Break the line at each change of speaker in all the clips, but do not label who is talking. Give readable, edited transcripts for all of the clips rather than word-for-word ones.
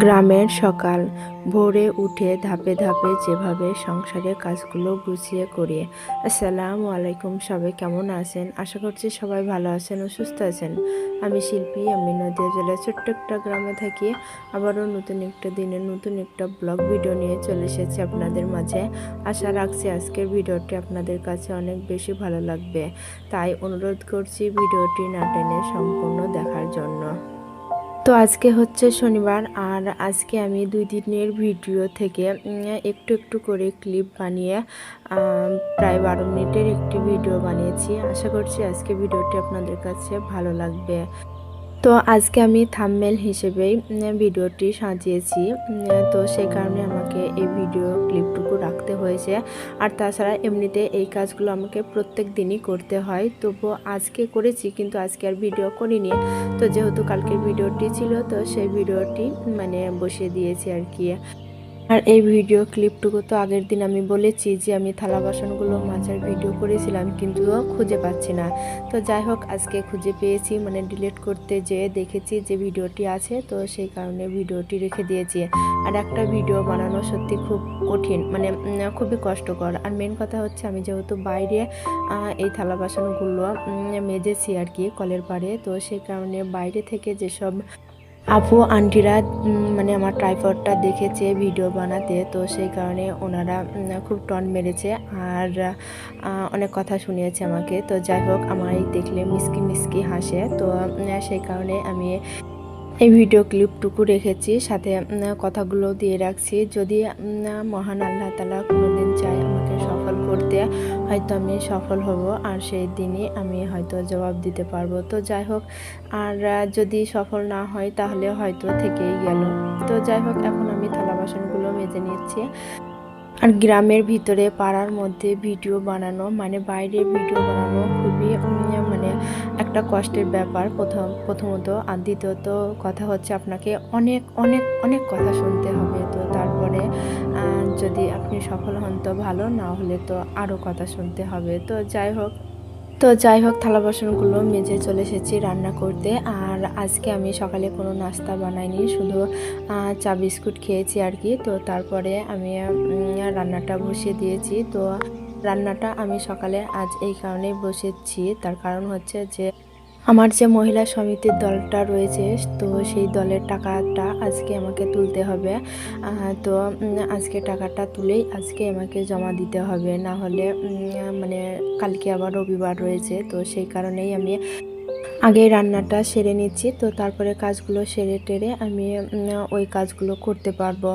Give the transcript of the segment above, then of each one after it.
গ্রামের সকাল ভোরে উঠে ধাপে ধাপে যেভাবে সংসারের কাজগুলো গুছিয়ে করি। আসসালামু আলাইকুম, সবাই কেমন আছেন? আশা করছি সবাই ভালো আছেন ও সুস্থ আছেন। আমি শিল্পী, আমি নদীয়া জেলার ছোট্ট একটা গ্রামে থাকি। আবারও নতুন একটা দিনে নতুন একটা ব্লগ ভিডিও নিয়ে চলে এসেছি আপনাদের মাঝে। আশা রাখছি আজকের ভিডিওটি আপনাদের কাছে অনেক বেশি ভালো লাগবে, তাই অনুরোধ করছি ভিডিওটি না টেনে সম্পূর্ণ দেখার জন্য। তো আজকে হচ্ছে শনিবার, আর আজকে আমি 2 দিনের ভিডিও থেকে একটু একটু করে ক্লিপ বানিয়ে প্রায় 12 মিনিটের একটি ভিডিও বানিয়েছি। আশা করছি আজকে ভিডিওটি আপনাদের কাছে ভালো লাগবে। তো আজকে আমি থাম্বনেল হিসেবেই ভিডিওটি সাজিয়েছি, তো সেই কারণে আমাকে এই ভিডিও ক্লিপটুকু রাখতে হয়েছে। আর তাছাড়া এমনিতে এই কাজগুলো আমাকে প্রত্যেক দিনই করতে হয়, তবুও আজকে করেছি, কিন্তু আজকে আর ভিডিও করিনি। তো যেহেতু কালকের ভিডিওটি ছিল, তো সেই ভিডিওটি বসিয়ে দিয়েছি আর কি। আর এই ভিডিও ক্লিপটুকু তো আগের দিন আমি বলেছি যে আমি থালা বাসনগুলো মাজার ভিডিও করেছিলাম, কিন্তু খুঁজে পাচ্ছি না। তো যাই হোক, আজকে খুঁজে পেয়েছি, ডিলিট করতে যেয়ে দেখেছি যে ভিডিওটি আছে, তো সেই কারণে ভিডিওটি রেখে দিয়েছি। আর একটা ভিডিও বানানো সত্যি খুব কঠিন, খুবই কষ্টকর। আর মেন কথা হচ্ছে, আমি যেহেতু বাইরে এই থালা বাসনগুলো মেজেছি আর কি কলের পাড়ে, তো সেই কারণে বাইরে থেকে যেসব আপু আন্টিরা আমার ট্রাইপডটা দেখেছে ভিডিও বানাতে, তো সেই কারণে ওনারা খুব টন মেরেছে আর অনেক কথা শুনিয়েছে আমাকে। তো যাই হোক, আমার এই দেখলে মিষ্কি মিষ্কি হাসে, তো সেই কারণে আমি এই ভিডিও ক্লিপটুকু রেখেছি, সাথে কথাগুলো দিয়ে রাখছি। যদি মহান আল্লাহ তাআলা কোনোদিন চায় আমাকে সফল করতে, হয়তো আমি সফল হব, আর সেই দিনই আমি হয়তো জবাব দিতে পারবো। তো যাই হোক, আর যদি সফল না হয় তাহলে হয়তো থেকেই গেল। তো যাই হোক, এখন আমি থালা বাসনগুলো মেজে নিচ্ছি। আর গ্রামের ভিতরে পাড়ার মধ্যে ভিডিও বানানো, বাইরে ভিডিও বানানো খুবই একটা কষ্টের ব্যাপার প্রথমত। আর দ্বিতীয়ত কথা হচ্ছে, আপনাকে অনেক অনেক অনেক কথা শুনতে হবে। তো তারপরে যদি আপনি সফল হন তো ভালো, না হলে তো আরও কথা শুনতে হবে। তো যাই হোক, থালা বাসনগুলো মেজে চলে এসেছি রান্না করতে। আর আজকে আমি সকালে কোনো নাস্তা বানাইনি, শুধু চা বিস্কুট খেয়েছি আর কি। তো তারপরে আমি রান্নাটা বসিয়ে দিয়েছি। তো রান্নাটা আমি সকালে আজ এই কারণেই বসেছি, তার কারণ হচ্ছে যে আমার যে মহিলা সমিতির দলটা রয়েছে, তো সেই দলের টাকাটা আজকে আমাকে তুলতে হবে। তো আজকে টাকাটা তুলেই আজকে আমাকে জমা দিতে হবে, না হলে কালকে আবার রবিবার রয়েছে। তো সেই কারণেই আমি আগে রান্নাটা সেরে নিচ্ছি, তো তারপরে কাজগুলো সেরে টেরে আমি ওই কাজগুলো করতে পারবো।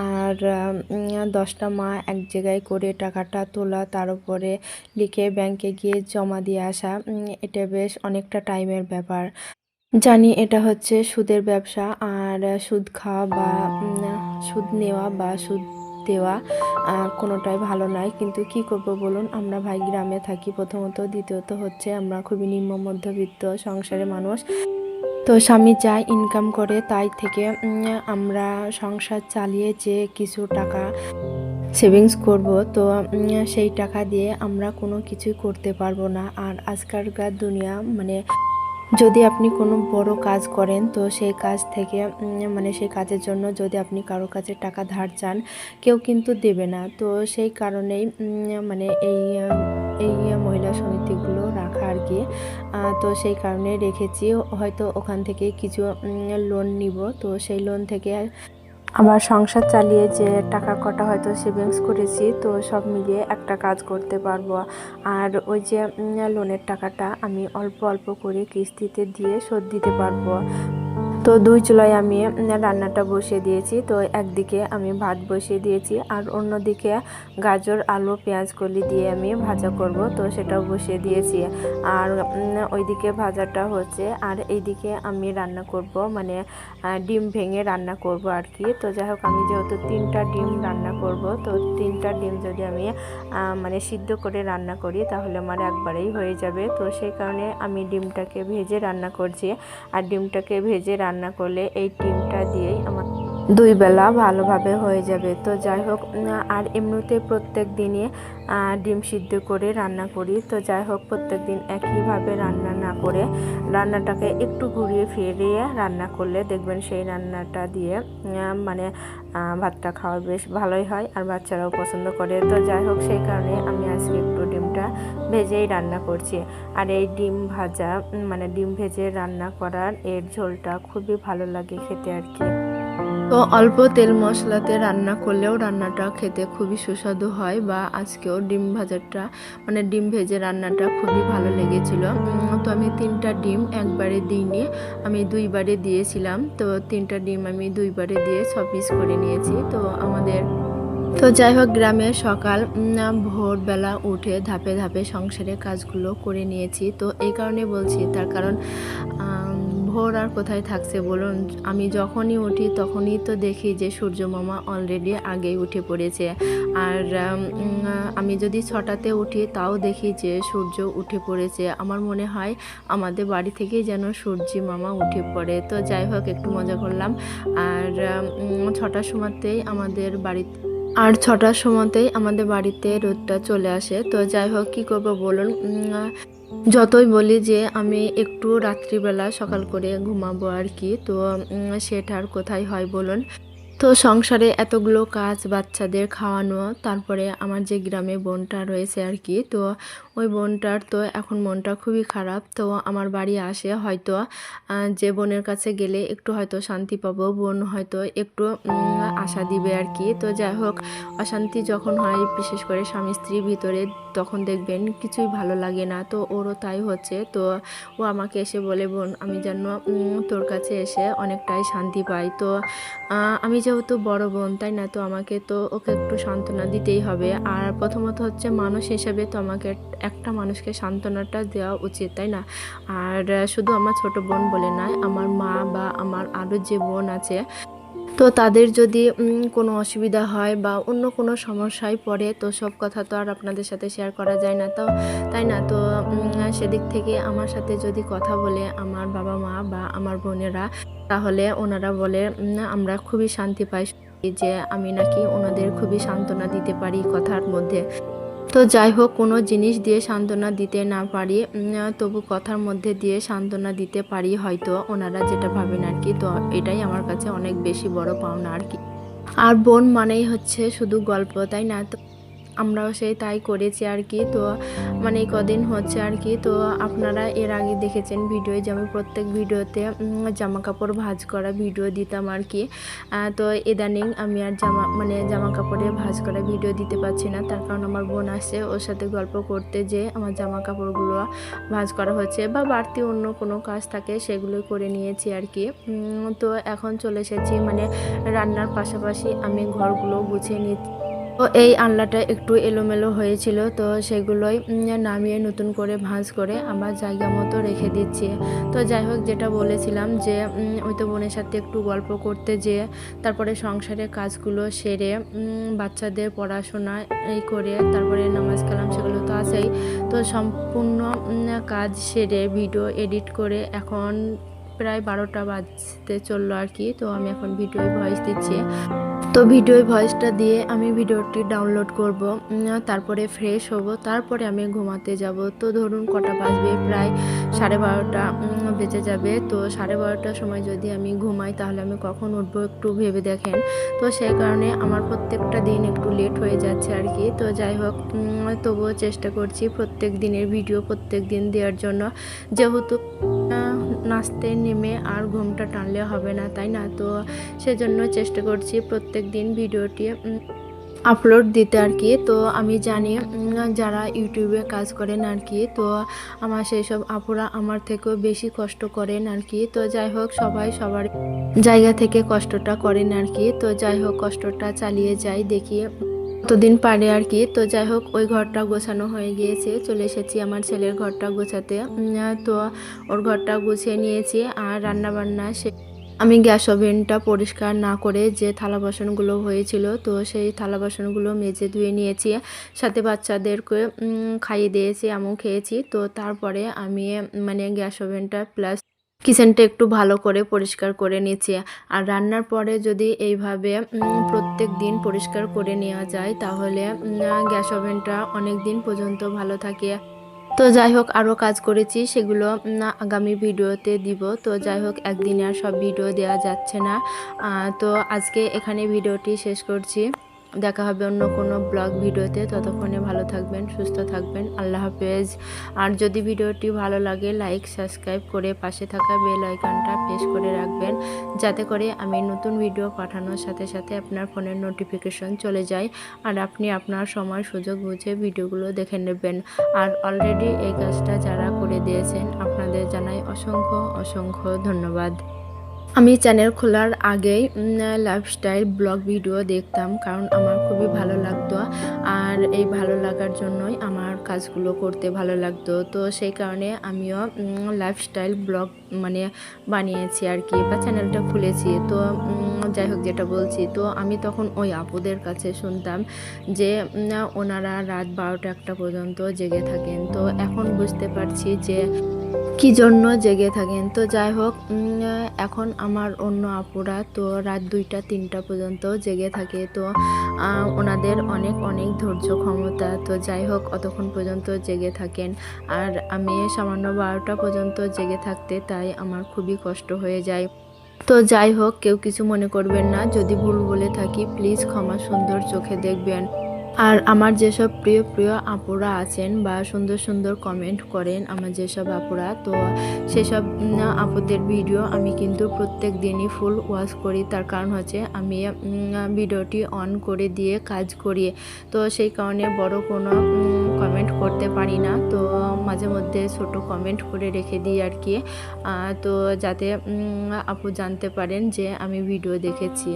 আর 10টা মা এক জায়গায় করে টাকাটা তোলা, তার উপরে লিখে ব্যাংকে গিয়ে জমা দিয়ে আসা, এটা বেশ অনেকটা টাইমের ব্যাপার। জানি এটা হচ্ছে সুদের ব্যবসা, আর সুদ খাওয়া বা সুদ নেওয়া বা সুদ দেওয়া কোনোটাই ভালো নয়, কিন্তু কি করব বলুন, আমরা ভাই গ্রামে থাকি প্রথমত, দ্বিতীয়ত হচ্ছে আমরা খুবই নিম্ন মধ্যবিত্ত সংসারের মানুষ। তো স্বামী যা ইনকাম করে তাই থেকে আমরা সংসার চালিয়ে যে কিছু টাকা সেভিংস করব, তো সেই টাকা দিয়ে আমরা কোনো কিছুই করতে পারবো না। আর আজকালকার দুনিয়া যদি আপনি কোনো বড় কাজ করেন, তো সেই কাজ থেকে সেই কাজের জন্য যদি আপনি কারো কাছে টাকা ধার চান, কেউ কিন্তু দেবে না। তো সেই কারণেই এই মহিলা সমিতিগুলো রাখা আর কি। তো সেই কারণে রেখেছি, হয়তো ওখান থেকে কিছু লোন নিব, তো সেই লোন থেকে আমার সংসার চালিয়ে যে টাকা কটা হয়তো সেভিংস করেছি, তো সব মিলিয়ে একটা কাজ করতে পারবো। আর ওই যে লোনের টাকাটা আমি অল্প অল্প করে কিস্তিতে দিয়ে শোধ দিতে পারবো। তো 2 চুলায় আমি রান্নাটা বসিয়ে দিয়েছি। তো একদিকে আমি ভাত বসিয়ে দিয়েছি, আর অন্যদিকে গাজর আলু পেঁয়াজ কলি দিয়ে আমি ভাজা করব, তো সেটাও বসিয়ে দিয়েছি। আর ওইদিকে ভাজাটা হচ্ছে, আর এইদিকে আমি রান্না করব, ডিম ভেঙে রান্না করব আর কি। তো যাই হোক, আমি যেহেতু 3টা ডিম রান্না করব, তো 3টা ডিম যদি আমি সিদ্ধ করে রান্না করি তাহলে আমার একবারেই হয়ে যাবে। তো সেই কারণে আমি ডিমটাকে ভেজে রান্না করছি। আর ডিমটাকে ভেজে রান্না করলে এই ডিমটা দিয়েই আমার দুই বেলা ভালোভাবে হয়ে যাবে। তো যাই হোক, আর এমনিতে প্রত্যেক দিনই ডিম সিদ্ধ করে রান্না করি। তো যাই হোক, প্রত্যেক দিন একইভাবে রান্না না করে রান্নাটাকে একটু ঘুরিয়ে ফিরিয়ে রান্না করলে দেখবেন সেই রান্নাটা দিয়ে মানে ভাতটা খাওয়া বেশ ভালোই হয়, আর বাচ্চারাও পছন্দ করে। তো যাই হোক, সেই কারণে আমি আজকে একটু ডিমটা ভেজেই রান্না করছি। আর এই ডিম ভাজা মানে ডিম ভেজে রান্না করার এর ঝোলটা খুবই ভালো লাগে খেতে আর কি। তো অল্প তেল মশলাতে রান্না করলেও রান্নাটা খেতে খুবই সুস্বাদু হয়। বা আজকেও ডিম ভাজাটা মানে ডিম ভেজে রান্নাটা খুবই ভালো লেগেছিল। তো আমি 3টা ডিম একবারে দিইনি, আমি 2বারে দিয়েছিলাম। তো 3টা ডিম আমি 2বারে দিয়ে 6 পিস করে নিয়েছি। তো যাই হোক, গ্রামের সকাল ভোরবেলা উঠে ধাপে ধাপে সংসারের কাজগুলো করে নিয়েছি। তো এই কারণে বলছি, তার কারণ ভোর আর কোথায় থাকছে বলুন। আমি যখনই উঠি তখনই তো দেখি যে সূর্য মামা অলরেডি আগেই উঠে পড়েছে। আর আমি যদি 6টাতে উঠি তাও দেখি যে সূর্য উঠে পড়েছে। আমার মনে হয় আমাদের বাড়ি থেকেই যেন সূর্যি মামা উঠে পড়ে। তো যাই হোক, একটু মজা করলাম। আর 6টার সময়তেই আমাদের বাড়িতে রোদটা চলে আসে। তো যাই হোক, কী করবো বলুন, যতই বলি যে আমি একটু রাত্রিবেলা সকাল করে ঘুমাবো আর কি, তো সেটা আর কোথায় হয় বলুন। তো সংসারে এতগুলো কাজ, বাচ্চাদের খাওয়ানো, তারপরে আমার যে গ্রামে বোনটা রয়েছে আর কি, তো ওই বোনটার তো এখন মনটা খুবই খারাপ। তো আমার বাড়ি আসে হয়তো যে বোনের কাছে গেলে একটু হয়তো শান্তি পাবো, বোন হয়তো একটু আশা দিবে আর কি। তো যাই হোক, অশান্তি যখন হয় বিশেষ করে স্বামী স্ত্রীর ভিতরে, তখন দেখবেন কিছুই ভালো লাগে না। তো ওরও তাই হচ্ছে। তো ও আমাকে এসে বলে, বোন আমি যেন তোর কাছে এসে অনেকটাই শান্তি পাই। তো আমি যেহেতু বড় বোন, তাই না, তো আমাকে তো ওকে একটু সান্ত্বনা দিতেই হবে। আর প্রথমত হচ্ছে মানুষ হিসেবে তো আমাকে একটা মানুষকে সান্ত্বনাটা দেওয়া উচিত, তাই না। আর শুধু আমার ছোট বোন বলে নয়, আমার মা বা আমার আরও যে বোন আছে, তো তাদের যদি কোনো অসুবিধা হয় বা অন্য কোনো সমস্যায় পড়ে, তো সব কথা তো আর আপনাদের সাথে শেয়ার করা যায় না, তো তাই না। তো সেদিক থেকে আমার সাথে যদি কথা বলে আমার বাবা মা বা আমার বোনেরা, তাহলে ওনারা বলে আমরা খুবই শান্তি পাই যে আমি নাকি ওনাদের খুবই সান্ত্বনা দিতে পারি কথার মধ্যে। তো যাই হোক, কোনো জিনিস দিয়ে সান্ত্বনা দিতে না পারি, তবু কথার মধ্যে দিয়ে সান্ত্বনা দিতে পারি হয়তো, ওনারা যেটা ভাবেন আর কি। তো এটাই আমার কাছে অনেক বেশি বড় পাওনা আর কি। আর বোন মানেই হচ্ছে শুধু গল্প, তাই না। তো আমরাও সেই তাই করেছি আর কি। তো মানে এই কদিন হচ্ছে আর কি। তো আপনারা এর আগে দেখেছেন ভিডিওয়ে যে আমি প্রত্যেক ভিডিওতে জামা কাপড় ভাঁজ করা ভিডিও দিতাম আর কি। তো ইদানিং আমি আর জামা কাপড়ে ভাঁজ করা ভিডিও দিতে পারছি না, তার কারণ আমার বোন আসছে, ওর সাথে গল্প করতে যে আমার জামা কাপড়গুলো ভাঁজ করা হচ্ছে বা বাড়তি অন্য কোনো কাজ থাকে সেগুলো করে নিয়েছি আর কি। তো এখন চলে এসেছি মানে রান্নার পাশাপাশি আমি ঘরগুলো গুছিয়ে নিচ্ছি। তো এই আনলাটা একটু এলোমেলো হয়েছিল, তো সেগুলোই নামিয়ে নতুন করে ভাঁজ করে আবার জায়গা মতো রেখে দিচ্ছি। তো যাই হোক, যেটা বলেছিলাম যে ওই তো বোনের সাথে একটু গল্প করতে যেয়ে তারপরে সংসারের কাজগুলো সেরে বাচ্চাদের পড়াশোনা এই করে তারপরে নামাজ কালাম সেগুলো তো আছেই। তো সম্পূর্ণ কাজ সেরে ভিডিও এডিট করে এখন প্রায় 12টা বাজতে চললো আর কি। তো আমি এখন ভিডিও ভয়েস দিচ্ছি। তো ভিডিও ভয়েসটা দিয়ে আমি ভিডিওটি ডাউনলোড করব, তারপরে ফ্রেশ হব, তারপরে আমি ঘুমাতে যাব। তো ধরুন কটা বাজবে, প্রায় 12:30টা বেজে যাবে। তো 12:30টার সময় যদি আমি ঘুমাই তাহলে আমি কখন উঠবো একটু ভেবে দেখেন। তো সেই কারণে আমার প্রত্যেকটা দিন একটু লেট হয়ে যাচ্ছে আর কি। তো যাই হোক, তবুও চেষ্টা করছি প্রত্যেক দিনের ভিডিও প্রত্যেক দিন দেওয়ার জন্য, যেহেতু নাচতে নেমে আর ঘুমটা টানলে হবে না, তাই না। তো সেজন্য চেষ্টা করছি প্রত্যেক দিন ভিডিওটি আপলোড দিতে আর কি। তো আমি জানি যারা ইউটিউবে কাজ করেন আর কি, তো আমার সেই সব আপুরা আমার থেকেও বেশি কষ্ট করেন আর কি। তো যাই হোক, সবাই সবার জায়গা থেকে কষ্টটা করেন আর কি। তো যাই হোক, কষ্টটা চালিয়ে যাই, দেখি কতদিন পারে আর কি। তো যাই হোক, ওই ঘরটা গোছানো হয়ে গিয়েছে, চলে এসেছি আমার ছেলের ঘরটা গোছাতে। তো ওর ঘরটা গুছিয়ে নিয়েছি। আর রান্না বান্না আমি গ্যাস ওভেনটা পরিষ্কার না করে যে থালা বাসনগুলো হয়েছিল, তো সেই থালা বাসনগুলো মেজে ধুয়ে নিয়েছি, সাথে বাচ্চাদেরকে খাইয়ে দিয়েছি, আমিও খেয়েছি। তো তারপরে আমি মানে গ্যাস ওভেনটা প্লাস কিচেনটা একটু ভালো করে পরিষ্কার করে নিচ্ছি। আর রান্নার পরে যদি এইভাবে প্রত্যেক দিন পরিষ্কার করে নেওয়া যায় তাহলে গ্যাস ওভেনটা অনেক দিন পর্যন্ত ভালো থাকে। তো যাই হোক, আরও কাজ করেছি, সেগুলো আগামী ভিডিওতে দিব। তো যাই হোক, একদিনে আর সব ভিডিও দেওয়া যাচ্ছে না। তো আজকে এখানে ভিডিওটি শেষ করছি। দেখা হবে অন্য কোনো ব্লগ ভিডিওতে। ততক্ষণে ভালো থাকবেন, সুস্থ থাকবেন। আল্লাহ হাফেজ। আর যদি ভিডিওটি ভালো লাগে লাইক সাবস্ক্রাইব করে পাশে থাকা বেল আইকনটা প্রেস করে রাখবেন, যাতে করে আমি নতুন ভিডিও পাঠানোর সাথে সাথে আপনার ফোনের নোটিফিকেশন চলে যায় আর আপনি আপনার সময় সুযোগ বুঝে ভিডিওগুলো দেখে নেবেন। আর অলরেডি এই কাজটা যারা করে দিয়েছেন আপনাদের জানাই অসংখ্য অসংখ্য ধন্যবাদ। আমি চ্যানেল খোলার আগেই লাইফস্টাইল ব্লগ ভিডিও দেখতাম, কারণ আমার খুবই ভালো লাগতো। আর এই ভালো লাগার জন্যই আমার কাজগুলো করতে ভালো লাগতো। তো সেই কারণে আমিও লাইফস্টাইল ব্লগ মানে বানিয়েছি আর কি, বা চ্যানেলটা খুলেছি। তো যাই হোক, যেটা বলছি, তো আমি তখন ওই আপুদের কাছে শুনতাম যে ওনারা রাত 12টা-1টা পর্যন্ত জেগে থাকেন। তো এখন বুঝতে পারছি যে কী জন্য জেগে থাকেন। তো যাই হোক, এখন আমার অন্য আপুরা তো রাত 2টা-3টা পর্যন্ত জেগে থাকে। তো ওনাদের অনেক অনেক ধৈর্য ক্ষমতা। তো যাই হোক, অতক্ষণ পর্যন্ত জেগে থাকেন। আর আমি সামান্য 12টা পর্যন্ত জেগে থাকতে তাই আমার খুবই কষ্ট হয়ে যায়। তো যাই হোক, কেউ কিছু মনে করবেন না, যদি ভুল বলে থাকি প্লিজ ক্ষমা সুন্দর চোখে দেখবেন। আর আমার যেসব প্রিয় প্রিয় আপুরা আছেন বা সুন্দর সুন্দর কমেন্ট করেন আমার যেসব আপুরা, তো সেসব আপুদের ভিডিও আমি কিন্তু প্রত্যেক দিনই ফুল ওয়াচ করি। তার কারণ হচ্ছে আমি ভিডিওটি অন করে দিয়ে কাজ করি। তো সেই কারণে বড় কোনো কমেন্ট করতে পারি না। তো মাঝে মধ্যে ছোট কমেন্ট করে রেখে দিই আর কি, তো যাতে আপু জানতে পারেন যে আমি ভিডিও দেখেছি।